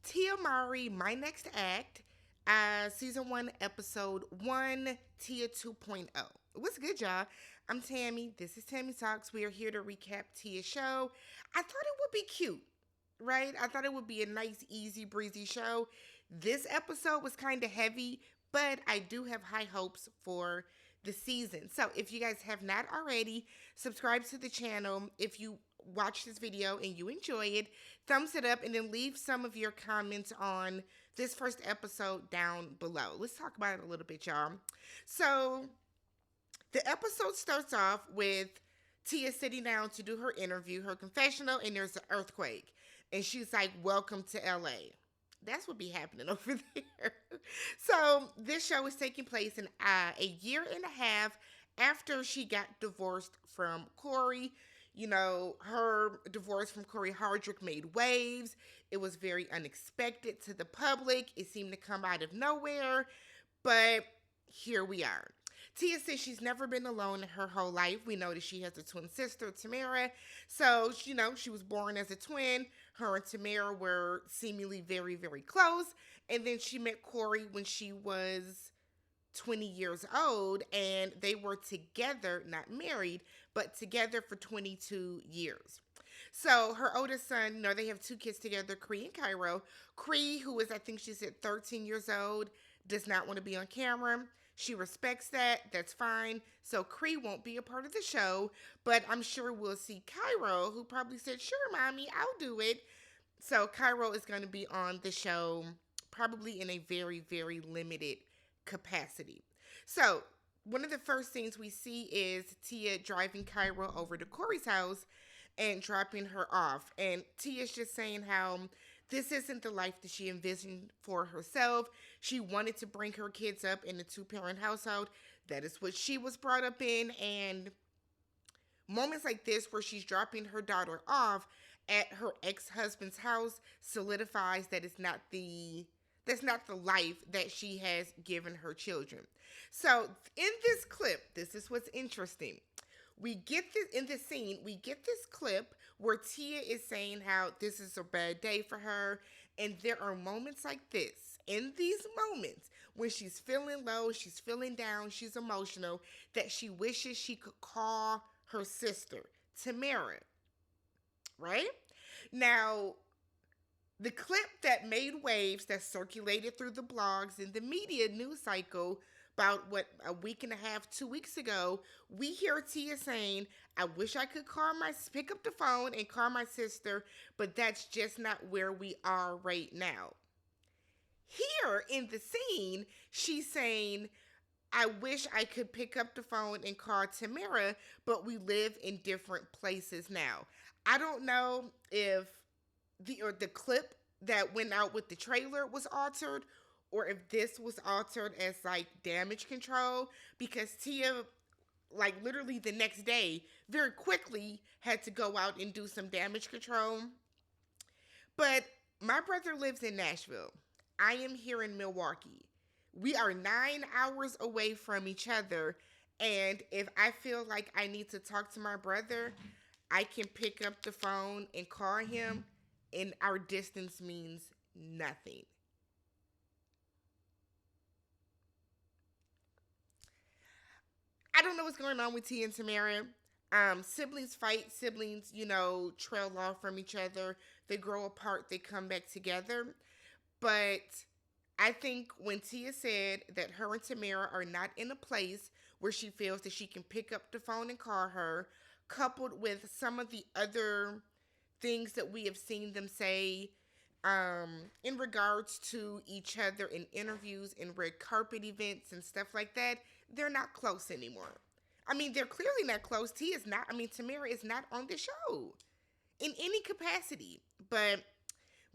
Tia Mowry, My Next Act, Season 1, Episode 1, Tia 2.0. What's good, y'all? I'm Tammy. This is TammyTalks. We are here to recap Tia's show. I thought it would be cute, right? I thought it would be a nice, easy, breezy show. This episode was kind of heavy, but I do have high hopes for the season. So if you guys have not already, subscribe to the channel. If you watch this video and you enjoy it, thumbs it up and then leave some of your comments on this first episode down below. Let's talk about it a little bit, y'all. So the episode starts off with Tia sitting down to do her interview, her confessional, and there's an earthquake. And she's like, welcome to LA. That's what be happening over there. So this show is taking place in a year and a half after she got divorced from Corey. You know, her divorce from Corey Hardrick made waves. It was very unexpected to the public. It seemed to come out of nowhere. But here we are. Tia says she's never been alone in her whole life. We know that she has a twin sister, Tamara. So, you know, she was born as a twin. Her and Tamara were seemingly very, very close. And then she met Corey when she was 20 years old. And they were together, not married, but together for 22 years. So her oldest son, you know, they have two kids together, Cree and Cairo. Cree, who is, I think she said 13 years old, does not want to be on camera. She respects that. That's fine. So Cree won't be a part of the show, but I'm sure we'll see Cairo, who probably said, sure, mommy, I'll do it. So Cairo is going to be on the show probably in a very, very limited capacity. So one of the first things we see is Tia driving Cairo over to Corey's house and dropping her off. And Tia's just saying how this isn't the life that she envisioned for herself. She wanted to bring her kids up in a two-parent household. That is what she was brought up in. And moments like this where she's dropping her daughter off at her ex-husband's house solidifies that that's not the life that she has given her children. So in this clip, this is what's interesting. We get this in this scene, we get this clip where Tia is saying how this is a bad day for her. And there are moments like this, in these moments, when she's feeling low, she's feeling down, she's emotional, that she wishes she could call her sister, Tamara. Right? Now, the clip that made waves, that circulated through the blogs and the media news cycle about a week and a half, 2 weeks ago, we hear Tia saying, I wish I could pick up the phone and call my sister, but that's just not where we are right now. Here in the scene, she's saying, I wish I could pick up the phone and call Tamara, but we live in different places now. I don't know if the clip that went out with the trailer was altered, or if this was altered as like damage control, because Tia, like literally the next day, very quickly had to go out and do some damage control. But my brother lives in Nashville. I am here in Milwaukee. We are 9 hours away from each other. And if I feel like I need to talk to my brother, I can pick up the phone and call him, and our distance means nothing. I don't know what's going on with Tia and Tamara. Siblings fight, siblings, you know, trail off from each other. They grow apart, they come back together. But I think when Tia said that her and Tamara are not in a place where she feels that she can pick up the phone and call her, coupled with some of the other things that we have seen them say in regards to each other in interviews and red carpet events and stuff like that, they're not close anymore. I mean, they're clearly not close. Tamara is not on the show in any capacity, but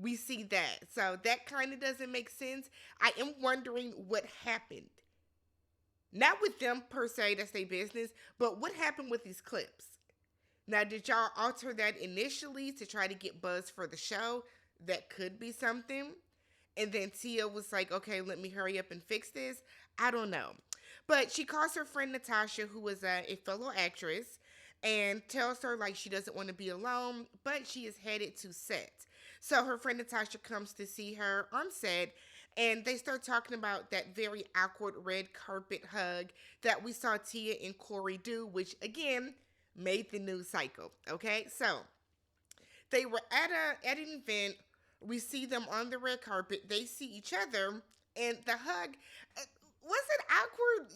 we see that. So that kind of doesn't make sense. I am wondering what happened. Not with them per se, that's their business, but what happened with these clips? Now, did y'all alter that initially to try to get buzz for the show? That could be something. And then Tia was like, okay, let me hurry up and fix this. I don't know. But she calls her friend Natasha, who is a fellow actress, and tells her like she doesn't want to be alone, but she is headed to set. So her friend Natasha comes to see her on set, and they start talking about that very awkward red carpet hug that we saw Tia and Corey do, which again made the news cycle. Okay, so they were at an event. We see them on the red carpet. They see each other, and the hug was it awkward?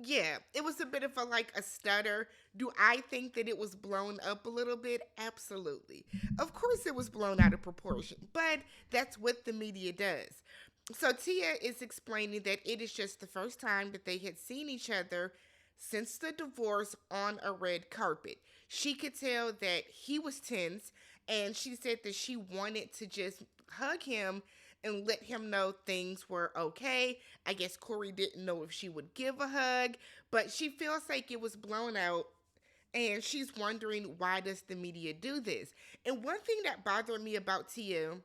Yeah, it was a bit of a like a stutter. Do I think that it was blown up a little bit? Absolutely. Of course, it was blown out of proportion, but that's what the media does. So Tia is explaining that it is just the first time that they had seen each other since the divorce on a red carpet. She could tell that he was tense, and she said that she wanted to just hug him and let him know things were okay. I guess Corey didn't know if she would give a hug, but she feels like it was blown out, and she's wondering, why does the media do this? And one thing that bothered me about Tia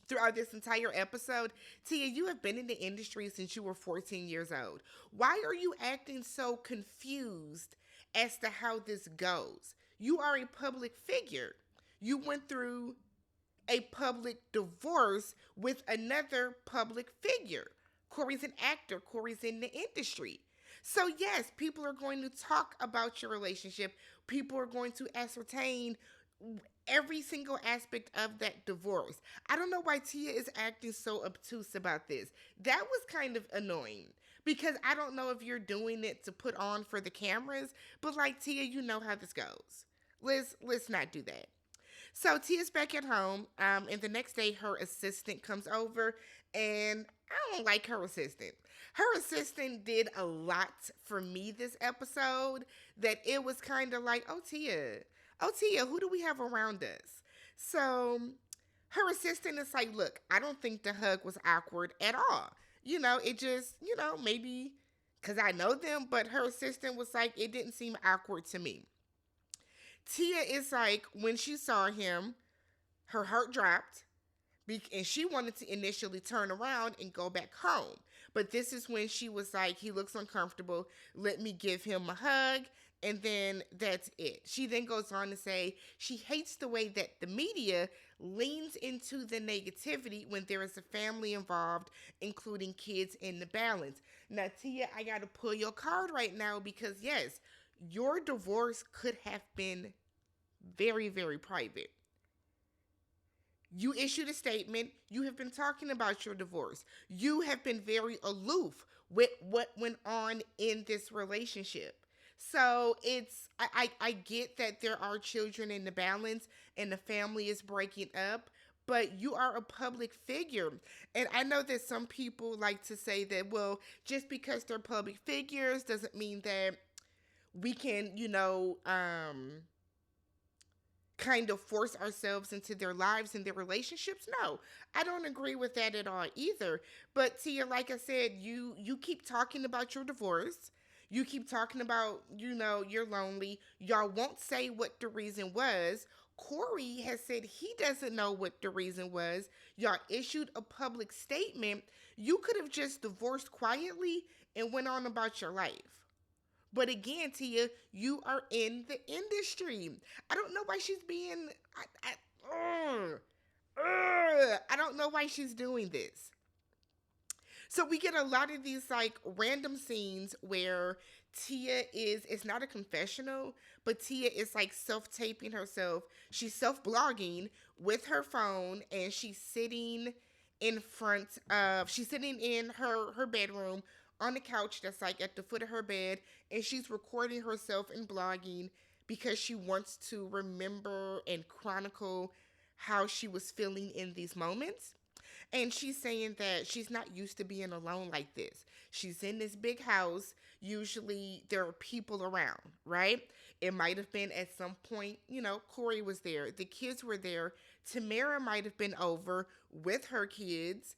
throughout this entire episode, Tia, you have been in the industry since you were 14 years old. Why are you acting so confused as to how this goes? You are a public figure. You went through a public divorce with another public figure. Corey's an actor, Corey's in the industry. So, yes, people are going to talk about your relationship. People are going to ascertain every single aspect of that divorce. I don't know why Tia is acting so obtuse about this. That was kind of annoying because I don't know if you're doing it to put on for the cameras, but like Tia, you know how this goes. Let's not do that. So Tia's back at home, and the next day her assistant comes over, and I don't like her assistant. Her assistant did a lot for me this episode that it was kind of like, oh Tia, who do we have around us? So her assistant is like, look, I don't think the hug was awkward at all. It just, maybe because I know them, but her assistant was like, it didn't seem awkward to me. Tia is like, when she saw him, her heart dropped, and she wanted to initially turn around and go back home. But this is when she was like, he looks uncomfortable. Let me give him a hug. And then that's it. She then goes on to say she hates the way that the media leans into the negativity when there is a family involved, including kids in the balance. Now, Tia, I got to pull your card right now because, yes, your divorce could have been very, very private. You issued a statement. You have been talking about your divorce. You have been very aloof with what went on in this relationship. So I get that there are children in the balance and the family is breaking up, but you are a public figure. And I know that some people like to say that, well, just because they're public figures doesn't mean that we can, kind of force ourselves into their lives and their relationships. No, I don't agree with that at all either. But Tia, like I said, you keep talking about your divorce. You keep talking about, you're lonely. Y'all won't say what the reason was. Corey has said he doesn't know what the reason was. Y'all issued a public statement. You could have just divorced quietly and went on about your life. But again, Tia, you are in the industry. I don't know why she's being. I don't know why she's doing this. So we get a lot of these like random scenes where Tia is, it's not a confessional, but Tia is like self-taping herself. She's self-blogging with her phone, and she's sitting in her bedroom on the couch that's like at the foot of her bed, and she's recording herself and blogging because she wants to remember and chronicle how she was feeling in these moments. And she's saying that she's not used to being alone like this. She's in this big house. Usually there are people around, right? It might have been at some point, Corey was there. The kids were there. Tamara might have been over with her kids.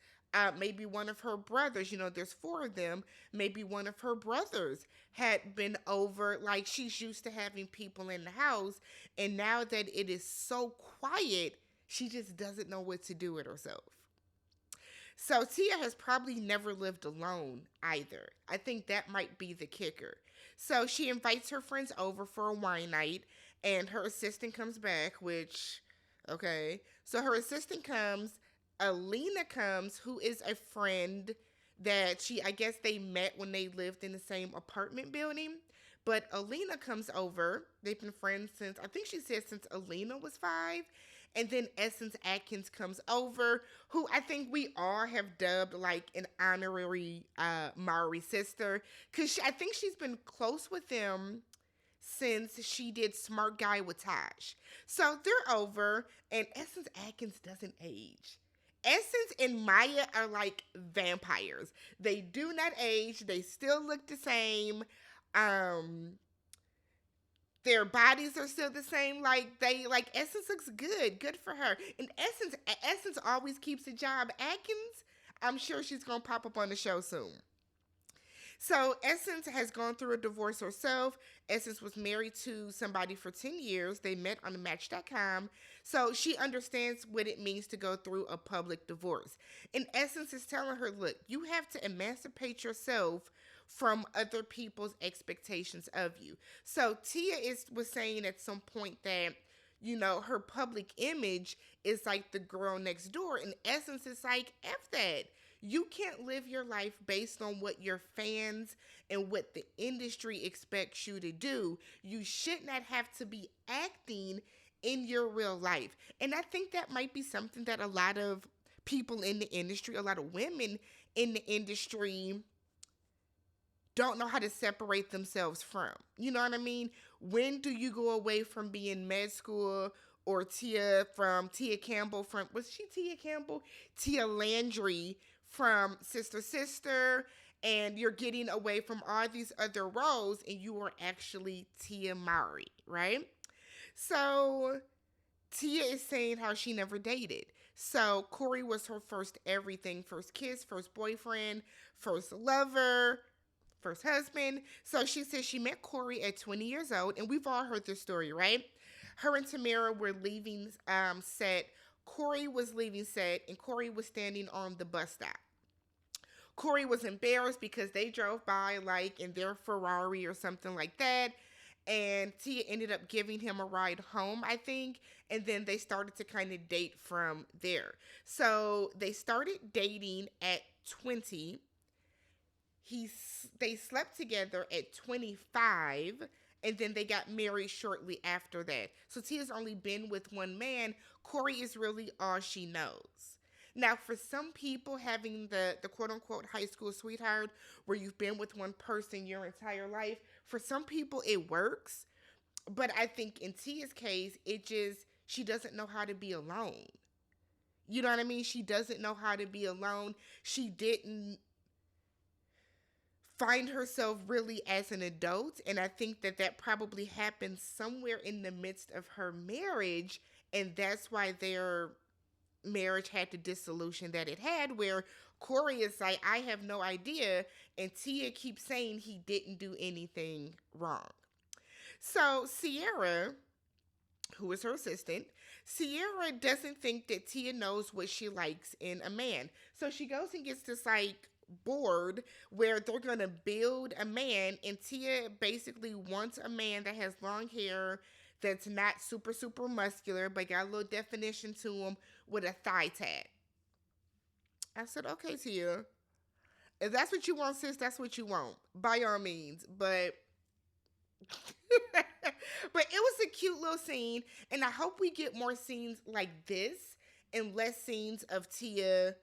Maybe one of her brothers, there's four of them. Maybe one of her brothers had been over. Like, she's used to having people in the house. And now that it is so quiet, she just doesn't know what to do with herself. So Tia has probably never lived alone either. I think that might be the kicker. So she invites her friends over for a wine night, and her assistant comes back, which, Okay. So her assistant comes, Alina comes, who is a friend that I guess they met when they lived in the same apartment building. But Alina comes over. They've been friends since, I think she said since Alina was 5. And then Essence Atkins comes over, who I think we all have dubbed like an honorary Mowry sister. Because I think she's been close with them since she did Smart Guy with Taj. So they're over, and Essence Atkins doesn't age. Essence and Maya are like vampires. They do not age. They still look the same. Um, their bodies are still the same. Like Essence looks good. Good for her. And Essence always keeps a job. Atkins, I'm sure she's gonna pop up on the show soon. So Essence has gone through a divorce herself. Essence was married to somebody for 10 years. They met on the Match.com. So she understands what it means to go through a public divorce. And Essence is telling her, look, you have to emancipate yourself from other people's expectations of you. So was saying at some point that, her public image is like the girl next door. And Essence is like, F that. You can't live your life based on what your fans and what the industry expects you to do. You should not have to be acting in your real life. And I think that might be something that a lot of people in the industry, a lot of women in the industry don't know how to separate themselves from. You know what I mean? When do you go away from being med school or Tia Campbell from, was she Tia Campbell? Tia Landry from Sister Sister, and you're getting away from all these other roles and you are actually Tia Mowry, right? So Tia is saying how she never dated. So Corey was her first everything, first kiss, first boyfriend, first lover, first husband. So she says she met Corey at 20 years old, and we've all heard this story, right? Her and Tamara were leaving set. Corey was leaving set, and Corey was standing on the bus stop. Corey was embarrassed because they drove by like in their Ferrari or something like that. And Tia ended up giving him a ride home, I think. And then they started to kind of date from there. So they started dating at 20. They slept together at 25, and then they got married shortly after that. So Tia's only been with one man. Corey is really all she knows. Now, for some people, having the quote unquote high school sweetheart where you've been with one person your entire life, for some people it works. But I think in Tia's case, she doesn't know how to be alone. You know what I mean? She doesn't know how to be alone. She didn't find herself really as an adult, and I think that probably happened somewhere in the midst of her marriage, and that's why their marriage had the dissolution that it had, where Corey is like, I have no idea, and Tia keeps saying he didn't do anything wrong. So Sierra, who is her assistant, Sierra doesn't think that Tia knows what she likes in a man. So she goes and gets this like board where they're going to build a man, and Tia basically wants a man that has long hair, that's not super, super muscular, but got a little definition to him with a thigh tat. I said, okay, Tia. If that's what you want, sis, that's what you want. By all means. But but it was a cute little scene, and I hope we get more scenes like this and less scenes of Tia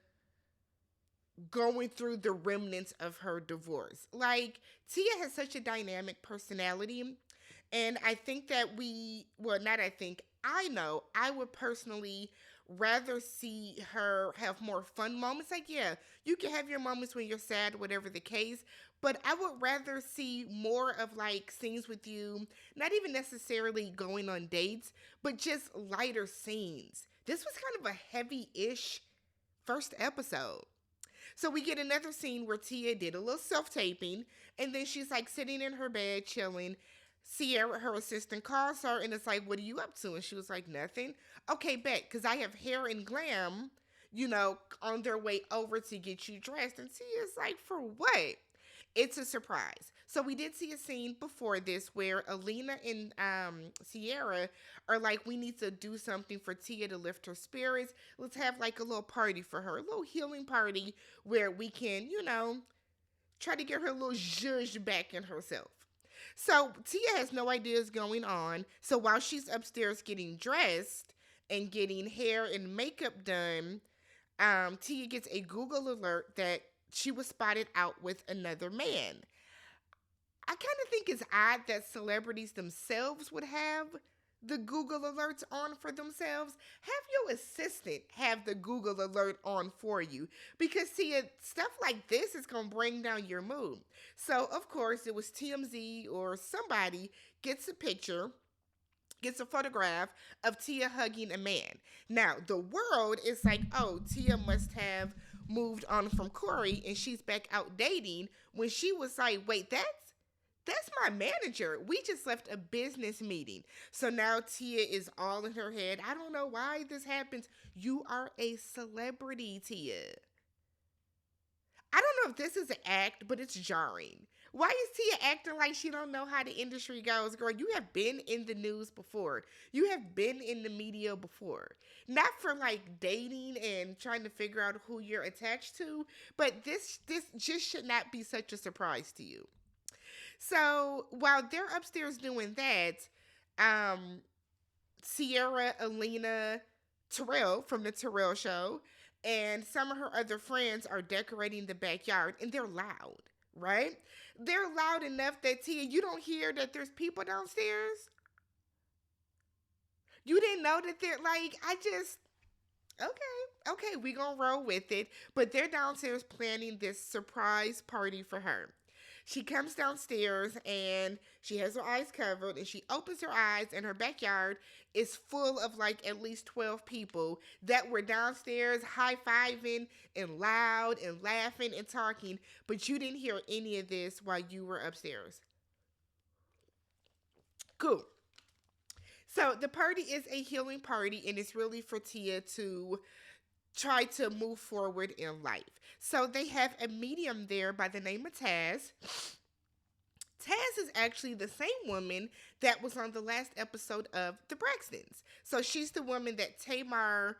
going through the remnants of her divorce. Like, Tia has such a dynamic personality, and I think that I know, I would personally rather see her have more fun moments. Like, yeah, you can have your moments when you're sad, whatever the case, but I would rather see more of like scenes with you, not even necessarily going on dates, but just lighter scenes. This was kind of a heavy-ish first episode. So we get another scene where Tia did a little self-taping, and then she's like sitting in her bed chilling. Sierra, her assistant, calls her and it's like, what are you up to? And she was like, nothing. Okay, bet, because I have hair and glam, on their way over to get you dressed. And Tia's like, for what? It's a surprise. So we did see a scene before this where Alina and Sierra are like, we need to do something for Tia to lift her spirits. Let's have like a little party for her, a little healing party where we can, try to get her little zhuzh back in herself. So Tia has no idea what's going on. So while she's upstairs getting dressed and getting hair and makeup done, Tia gets a Google alert that she was spotted out with another man. I kind of think it's odd that celebrities themselves would have the Google alerts on for themselves. Have your assistant have the Google alert on for you, because see, stuff like this is going to bring down your mood. So, of course, it was TMZ or somebody gets a picture, gets a photograph of Tia hugging a man. Now, the world is like, oh, Tia must have moved on from Corey and she's back out dating, when she was like, wait, that's my manager. We just left a business meeting. So now Tia is all in her head. I don't know why this happens. You are a celebrity, Tia. I don't know if this is an act, but it's jarring. Why is Tia acting like she don't know how the industry goes? Girl, you have been in the news before. You have been in the media before. Not for like dating and trying to figure out who you're attached to, but this just should not be such a surprise to you. So while they're upstairs doing that, um, Sierra, Alina, Terrell from the Terrell Show, and some of her other friends are decorating the backyard, and they're loud, right? They're loud enough that Tia, you don't hear that there's people downstairs. You didn't know that they're like, okay, we gonna roll with it. But they're downstairs planning this surprise party for her. She comes downstairs and she has her eyes covered, and she opens her eyes, and her backyard is full of like at least 12 people that were downstairs high-fiving and loud and laughing and talking, but you didn't hear any of this while you were upstairs. Cool. So the party is a healing party, and it's really for Tia to try to move forward in life. So they have a medium there by the name of Taz. Taz is actually the same woman that was on the last episode of The Braxtons. So she's the woman that Tamar,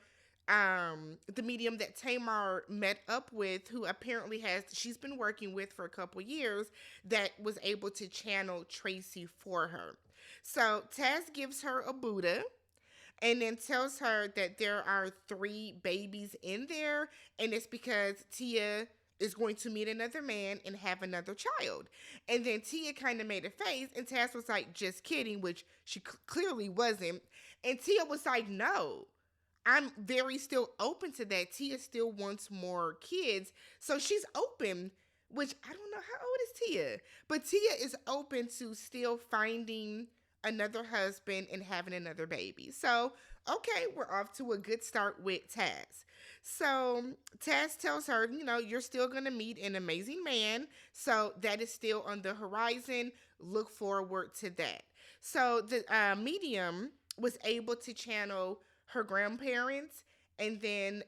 the medium that Tamar met up with, who apparently she's been working with for a couple years, that was able to channel Tracy for her. So Taz gives her a Buddha and then tells her that there are 3 babies in there, and it's because Tia is going to meet another man and have another child. And then Tia kind of made a face, and Taz was like, just kidding, which she clearly wasn't. And Tia was like, no, I'm very still open to that. Tia still wants more kids, so she's open, which I don't know, how old is Tia? But Tia is open to still finding another husband and having another baby. So, okay, we're off to a good start with Taz. So, Taz tells her, you're still going to meet an amazing man. So, that is still on the horizon. Look forward to that. So, the medium was able to channel her grandparents, and then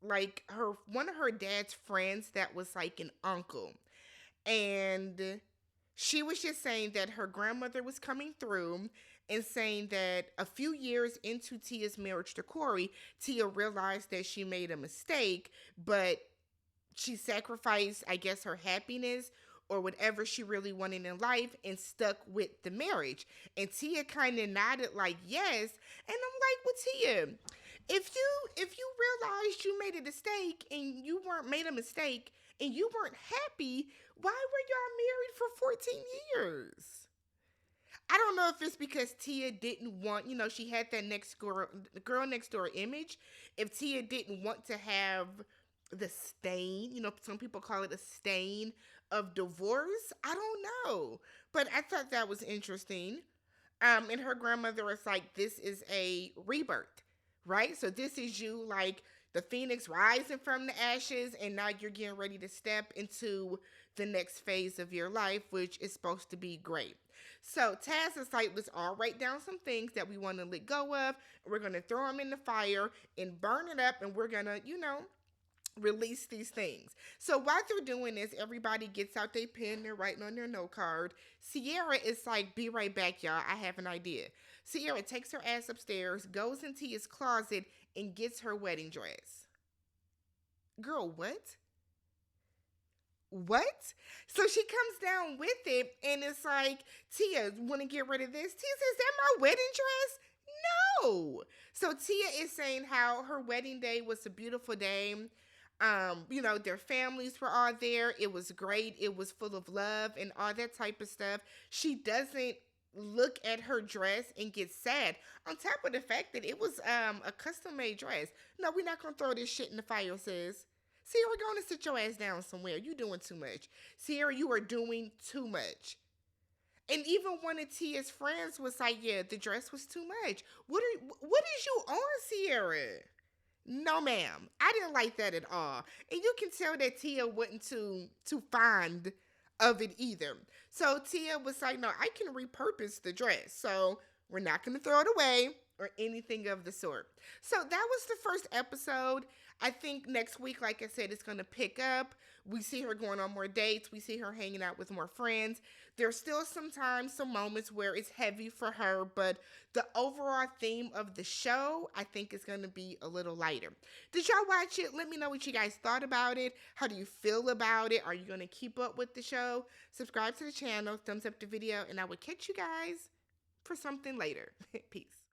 like one of her dad's friends that was like an uncle. And she was just saying that her grandmother was coming through and saying that a few years into Tia's marriage to Corey, Tia realized that she made a mistake, but she sacrificed, I guess, her happiness or whatever she really wanted in life and stuck with the marriage. And Tia kind of nodded like, yes. And I'm like, well, Tia, if you realized you made a mistake and you weren't made a mistake and you weren't happy, why were y'all married for 14 years? I don't know if it's because Tia didn't want, she had that girl next door image. If Tia didn't want to have the stain, some people call it a stain of divorce. I don't know. But I thought that was interesting. And her grandmother was like, this is a rebirth, right? So this is you, like the phoenix rising from the ashes, and now you're getting ready to step into the next phase of your life, which is supposed to be great. So Taz is like, let's all write down some things that we want to let go of. We're going to throw them in the fire and burn it up, and we're going to, release these things. So while they're doing this, everybody gets out their pen, they're writing on their note card. Sierra is like, be right back, y'all. I have an idea. Sierra takes her ass upstairs, goes into his closet, and gets her wedding dress. Girl, what? What? So she comes down with it, and it's like, Tia, want to get rid of this? Tia says, is that my wedding dress? No. So Tia is saying how her wedding day was a beautiful day. Their families were all there. It was great. It was full of love and all that type of stuff. She doesn't look at her dress and get sad. On top of the fact that it was a custom made dress. No, we're not gonna throw this shit in the fire, sis. Sierra, go and sit your ass down somewhere. You doing too much. Sierra, you are doing too much. And even one of Tia's friends was like, "Yeah, the dress was too much. What is you on, Sierra?" No, ma'am. I didn't like that at all. And you can tell that Tia wasn't too fond of it either. So Tia was like, no, I can repurpose the dress. So we're not gonna throw it away or anything of the sort. So that was the first episode. I think next week, like I said, it's gonna pick up. We see her going on more dates. We see her hanging out with more friends. There's still sometimes some moments where it's heavy for her, but the overall theme of the show, I think, is going to be a little lighter. Did y'all watch it? Let me know what you guys thought about it. How do you feel about it? Are you going to keep up with the show? Subscribe to the channel, thumbs up the video, and I will catch you guys for something later. Peace.